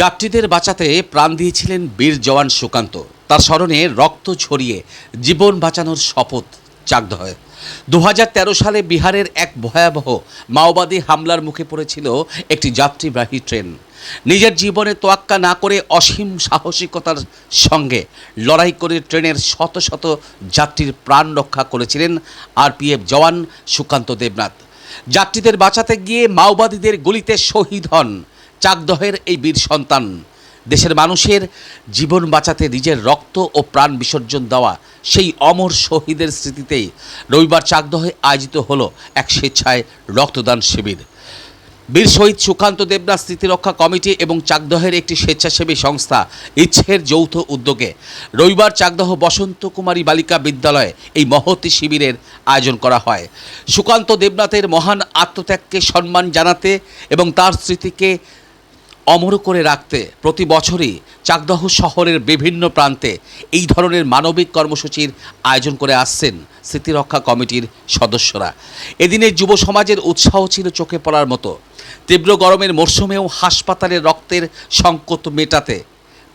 যাত্রীদের বাঁচাতে প্রাণ দিয়েছিলেন বীর জওয়ান সুকান্ত। তার স্মরণে রক্ত ছড়িয়ে জীবন বাঁচানোর শপথ চাকদহে। 2013 সালে বিহারের এক ভয়াবহ মাওবাদী হামলার মুখে পড়েছিল একটি যাত্রীবাহী ট্রেন। নিজের জীবনে তোয়াক্কা না করে অসীম সাহসিকতার সঙ্গে লড়াই করে ট্রেনের শত শত যাত্রীর প্রাণ রক্ষা করেছিলেন আরপিএফ জওয়ান সুকান্ত দেবনাথ। যাত্রীদের বাঁচাতে গিয়ে মাওবাদীদের গুলিতে শহীদ হন চাকদহের এই বীর সন্তান। দেশের মানুষের জীবন বাঁচাতে নিজের রক্ত ও প্রাণ বিসর্জন দেওয়া সেই অমর শহীদের স্মৃতিতেই রবিবার চাকদহে আয়োজিত হলো এক স্বেচ্ছায় রক্তদান শিবির। বীর শহীদ সুকান্ত দেবনাথ স্মৃতিরক্ষা কমিটি এবং চাকদহের একটি স্বেচ্ছাসেবী সংস্থা ইচ্ছের যৌথ উদ্যোগে রবিবার চাকদহ বসন্ত কুমারী বালিকা বিদ্যালয়ে এই মহতী শিবিরের আয়োজন করা হয়। সুকান্ত দেবনাথের মহান আত্মত্যাগকে সম্মান জানাতে এবং তার স্মৃতিকে অমর করে রাখতে প্রতি বছরই চাকদহ শহরের বিভিন্ন প্রান্তে এই ধরনের মানবিক কর্মসূচির আয়োজন করে আসছেন স্মৃতিরক্ষা কমিটির সদস্যরা। এদিনে যুব সমাজের উৎসাহ ছিল চোখে পড়ার মতো। তীব্র গরমের মরশুমেও হাসপাতালে রক্তের সংকট মেটাতে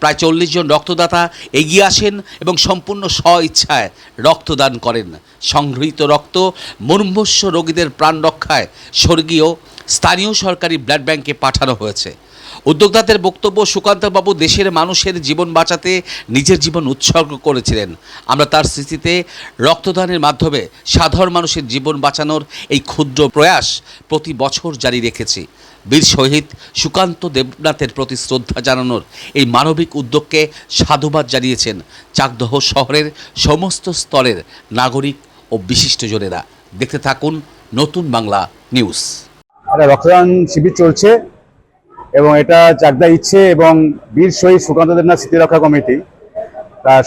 প্রায় 40 জন রক্তদাতা এগিয়ে আসেন এবং সম্পূর্ণ স্ব-ইচ্ছায় রক্তদান করেন। সংগৃহীত রক্ত মুমূর্ষু রোগীদের প্রাণ রক্ষায় স্বর্গীয় স্থানীয় সরকারি ব্লাড ব্যাংকে পাঠানো হয়েছে। উদ্যোক্তাদের বক্তব্য, সুকান্তবাবু দেশের মানুষের জীবন বাঁচাতে নিজের জীবন উৎসর্গ করেছিলেন। আমরা তার স্মৃতিতে রক্তদানের মাধ্যমে সাধারণ মানুষের জীবন বাঁচানোর এই ক্ষুদ্র প্রয়াস প্রতি বছর জারি রেখেছি। বীর শহীদ সুকান্ত দেবনাথের প্রতি শ্রদ্ধা জানানোর এই মানবিক উদ্যোগকে সাধুবাদ জানিয়েছেন চাকদহ শহরের সমস্ত স্তরের নাগরিক ও বিশিষ্টজনেরা। দেখতে থাকুন নতুন বাংলা নিউজ। রক্তদান শিবির চলছে এবং এটা চাকদা ইচ্ছে এবং বীর শহীদ সুকান্ত দেবনাথ স্মৃতিরক্ষা কমিটি তারা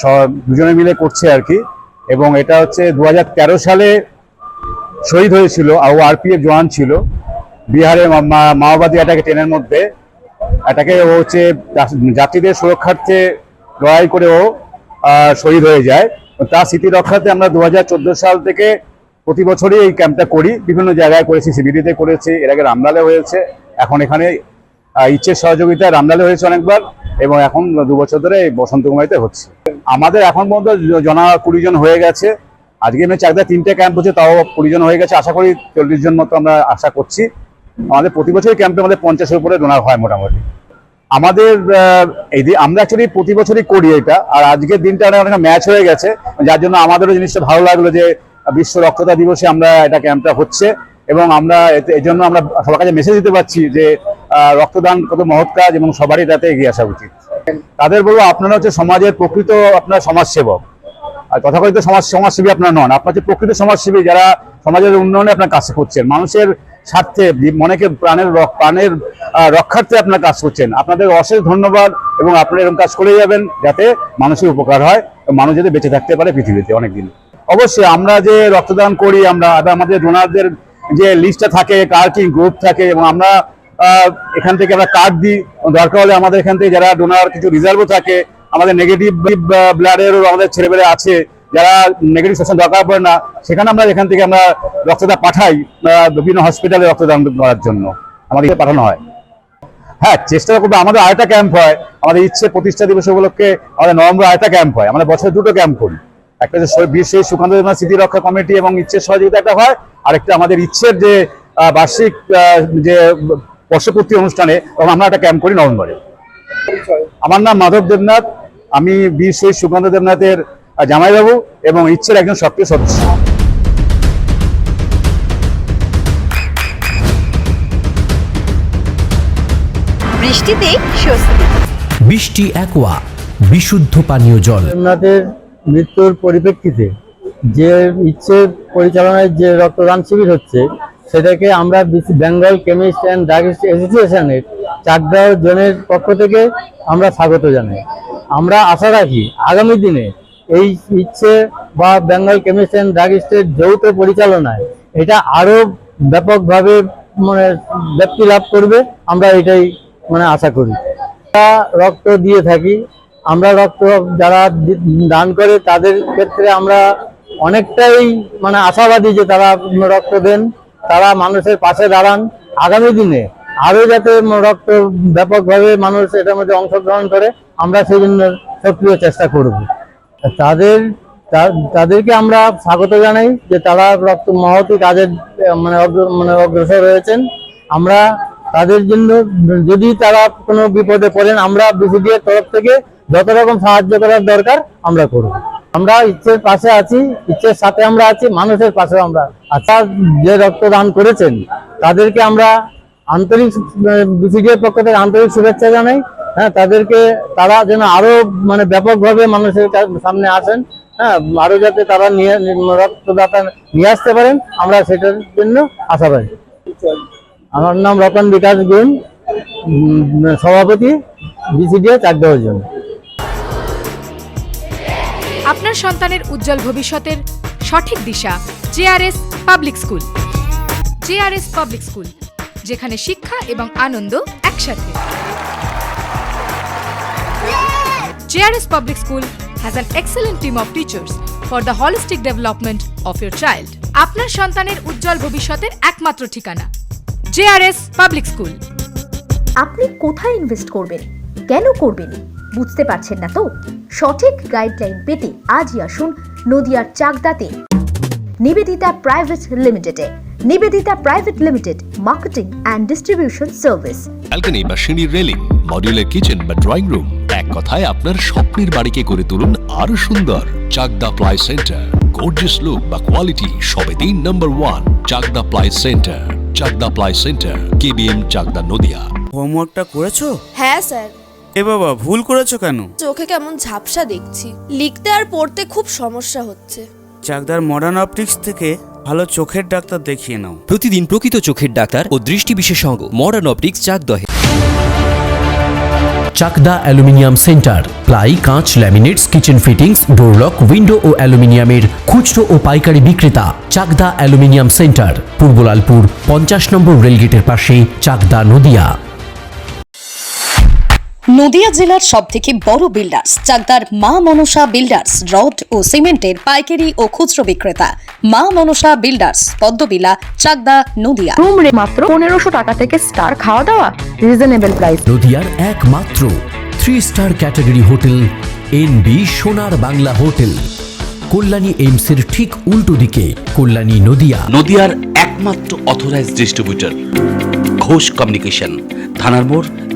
দুজনে মিলে করছে আর কি। এবং এটা হচ্ছে 2013 সালে শহীদ হয়েছিল, ও আরপিএফ জওয়ান ছিল। বিহারে মাওবাদী অ্যাটাকে ট্রেনের মধ্যে এটাকে ও হচ্ছে যাত্রীদের সুরক্ষার্থে লড়াই করে ও শহীদ হয়ে যায়। তার স্মৃতি রক্ষাতে আমরা 2014 সাল থেকে প্রতি বছরই এই ক্যাম্পটা করি। বিভিন্ন জায়গায় করেছি, সিবিডিতে করেছি, এর আগে রামলালে হয়েছে, এখন এখানে ইচ্ছের সহযোগিতায় রামলালে হয়েছে অনেকবার, এবং এখন 2 বছর ধরে এই বসন্ত কুমারীতে হচ্ছে। আমাদের এখন পর্যন্ত 20 জন হয়ে গেছে। আজকে আমি চাকদা 3টে ক্যাম্প হচ্ছে, তাও 20 জন হয়ে গেছে। আশা করি 40 জন মতো আমরা আশা করছি। আমাদের প্রতি বছরই ক্যাম্পে আমাদের 50-এর উপরে ডোনার হয় মোটামুটি। আমাদের আমরা অ্যাকচুয়ালি প্রতি বছরই করি এটা। আর আজকের দিনটা অনেক ম্যাচ হয়ে গেছে, যার জন্য আমাদেরও জিনিসটা ভালো লাগলো যে বিশ্ব রক্তদাতা দিবসে আমরা এটা ক্যাম্পটা হচ্ছে। এবং আমরা এই জন্য আমরা সবার কাছে মেসেজ দিতে পারছি যে রক্তদান কত মহৎ কাজ এবং সবারই এটাতে এগিয়ে আসা উচিত। তাদের বলবো, আপনারা হচ্ছে সমাজের প্রকৃত আপনার সমাজসেবক, আর তথাকথিত সমাজসেবী আপনারা নন। আপনার হচ্ছে প্রকৃত সমাজসেবী, যারা সমাজের উন্নয়নে আপনার কাজ করছেন, মানুষের স্বার্থে, মনেকে প্রাণের রক্ষার্থে আপনার কাজ করছেন। আপনাদের অশেষ ধন্যবাদ, এবং আপনারা এরকম কাজ করে যাবেন যাতে মানুষের উপকার হয়, মানুষ যাতে বেঁচে থাকতে পারে পৃথিবীতে অনেকদিন। অবশ্যই আমরা যে রক্তদান করি, আমরা আমাদের ডোনারদের যে লিস্টটা থাকে, কার্টিং গ্রুপ থাকে, এবং আমরা এখান থেকে আমরা কার্ড দিই। দরকার হলে আমাদের এখান থেকে যারা ডোনার কিছু রিজার্ভও থাকে, আমাদের নেগেটিভ ব্লাডেরও আমাদের ছেলেমেয়েরা আছে যারা নেগেটিভ সেকশন দরকার পড়ে না, সেখানে আমরা এখান থেকে আমরা রক্তদান পাঠাই বিভিন্ন হসপিটালে রক্তদান করার জন্য আমাদের পাঠানো হয়। হ্যাঁ, চেষ্টা করবো। আমাদের আরেকটা ক্যাম্প হয়, আমাদের ইচ্ছে প্রতিষ্ঠা দিবস উপলক্ষে আমাদের নভেম্বর আরেকটা ক্যাম্প হয়। আমাদের বছরে 2টো ক্যাম্প করি, একটা বীর শহীদ সুকান্ত দেবনাথ স্মৃতিরক্ষা কমিটি এবং ইচ্ছের সহযোগিতা একটা হয়, আরেকটা আমাদের ইচ্ছের যে বার্ষিক যে বর্ষপূর্তি অনুষ্ঠানে, তখন আমরা একটা ক্যাম্প করি নভেম্বরে। আমার নাম মাধব দেবনাথ, আমি বীর শহীদ সুকান্ত দেবনাথের জামাইবাবু এবং ইচ্ছের একজন সক্রিয় সদস্য। বৃষ্টিতে স্বস্তি। বৃষ্টি অ্যাকোয়া, বিশুদ্ধ পানীয় জল। দেবনাথের মৃত্যুর পরিপ্রেক্ষিতে যে ইচ্ছের পরিচালনায় যে রক্তদান শিবির হচ্ছে, সেটাকে আমরা বেঙ্গল কেমিস্ট অ্যান্ড ড্রাগিস্ট অ্যাসোসিয়েশনের চাকদহ জোনের পক্ষ থেকে আমরা স্বাগত জানাই। আমরা আশা রাখি আগামী দিনে এই ইচ্ছে বা বেঙ্গল কেমিস্ট অ্যান্ড ড্রাগিস্টের যৌথ পরিচালনায় এটা আরো ব্যাপকভাবে ব্যাপ্তি লাভ করবে। আমরা এটাই আশা করি। আমরা রক্ত দিয়ে থাকি, আমরা রক্ত যারা দান করে তাদের ক্ষেত্রে আমরা অনেকটাই আশাবাদী যে তারা রক্ত দেন, তারা মানুষের পাশে দাঁড়ান। আগামী দিনে আরো যাতে রক্ত ব্যাপকভাবে মানুষ এটার মধ্যে অংশগ্রহণ করে, আমরা সেই জন্য সক্রিয় চেষ্টা করব। তাদেরকে আমরা স্বাগত জানাই যে তারা রক্ত মহতি কাজের অগ্রসর হয়েছেন। আমরা তাদের জন্য যদি তারা কোনো বিপদে পড়েন, আমরা বিসিডি এর তরফ থেকে যত রকম সাহায্য করার দরকার আমরা করব। আমরা ইচ্ছের পাশে আছি, ইচ্ছের সাথে আমরা আছি, মানুষের পাশে আমরা আচ্ছা যে রক্তদান করেছেন তাদেরকে আমরা আন্তরিক বিসিডি এর পক্ষ থেকে আন্তরিক শুভেচ্ছা জানাই। হ্যাঁ, তারা যেন আরো ব্যাপকভাবে মানুষের সামনে আসেন, হ্যাঁ, আরো যাতে তারা রক্তদাতা নিয়ে আসতে পারেন, আমরা সেটার জন্য আশাবাদী। আমার নাম রতন বিকাশ গুণ, সভাপতি বিসিডিএ চাকদাহ জোন। আপনার সন্তানের উজ্জ্বল ভবিষ্যতের সঠিক দিশা JRS public school. JRS public school, যেখানে শিক্ষা এবং আনন্দ একসাথে। JRS public school has an excellent team of teachers for the holistic development of your child. আপনার সন্তানের উজ্জ্বল ভবিষ্যতের একমাত্র ঠিকানা জেআরএস পাবলিক স্কুল। আপনি কোথায় ইনভেস্ট করবেন, কেন করবেন, বুঝতে পারছেন না তো? সঠিক গাইডলাইন পেতে আজই আসুন নদিয়ার চাকদাতে নিবেদিতা প্রাইভেট লিমিটেডে। Nivedita private limited, marketing and distribution service. Balcony বা সিঁড়ির রেলিং, মডিউলার কিচেন বা ড্রয়িং রুম, এক কথায় আপনার স্বপ্নের বাড়িকে করে তুলুন আরো সুন্দর। Chakdah ply centre, gorgeous look বা কোয়ালিটি সবে দিন number 1 Chakdah ply centre. Chakdah ply centre, KBM, Chakdah, Nadia. হোমওয়ার্কটা করেছো? হ্যাঁ স্যার। এ বাবা, ভুল করেছো কেন? চোখে কেমন ঝাপসা দেখছি, লিখতে আর পড়তে খুব সমস্যা হচ্ছে। চাকদার মডার্ন অপটিক্স থেকে ভালো চোখের ডাক্তার দেখিয়ে নাও। প্রতিদিন প্রকৃত চোখের ডাক্তার ও দৃষ্টি বিশেষজ্ঞ মডার্ন অপটিক্স চাকদহে। চাকদা অ্যালুমিনিয়াম সেন্টার, প্লাই, কাঁচ, laminates, kitchen fittings, door lock, window ও অ্যালুমিনিয়ামের খুচরো ও পাইকারি বিক্রেতা। চাকদা অ্যালুমিনিয়াম সেন্টার, পূর্বলালপুর 50 নম্বর রেলগেটের পাশে, চাকদা, নদিয়া। নদিয়া জেলার সবথেকে বড় বিল্ডার্স চাকদার মা মনসা বিল্ডার্স, রড ও সিমেন্টের পাইকারি ও খুচরো বিক্রেতা। মা মনসা বিল্ডার্স, পদ্মবিলা, চাকদা, নদিয়া। রুম রে মাত্র 1500 টাকা থেকে স্টার, খাওয়া দাওয়া রিজনেবল প্রাইস। নদিয়ার একমাত্র 3 স্টার ক্যাটাগরি হোটেল এনবি সোনার বাংলা হোটেল, কল্যাণী এইমসের ঠিক উল্টো দিকে, কল্যাণী, নদিয়া। নদিয়ার একমাত্র অথরাইজড ডিস্ট্রিবিউটর ঘোষ কমিউনিকেশন, থানার মোড়,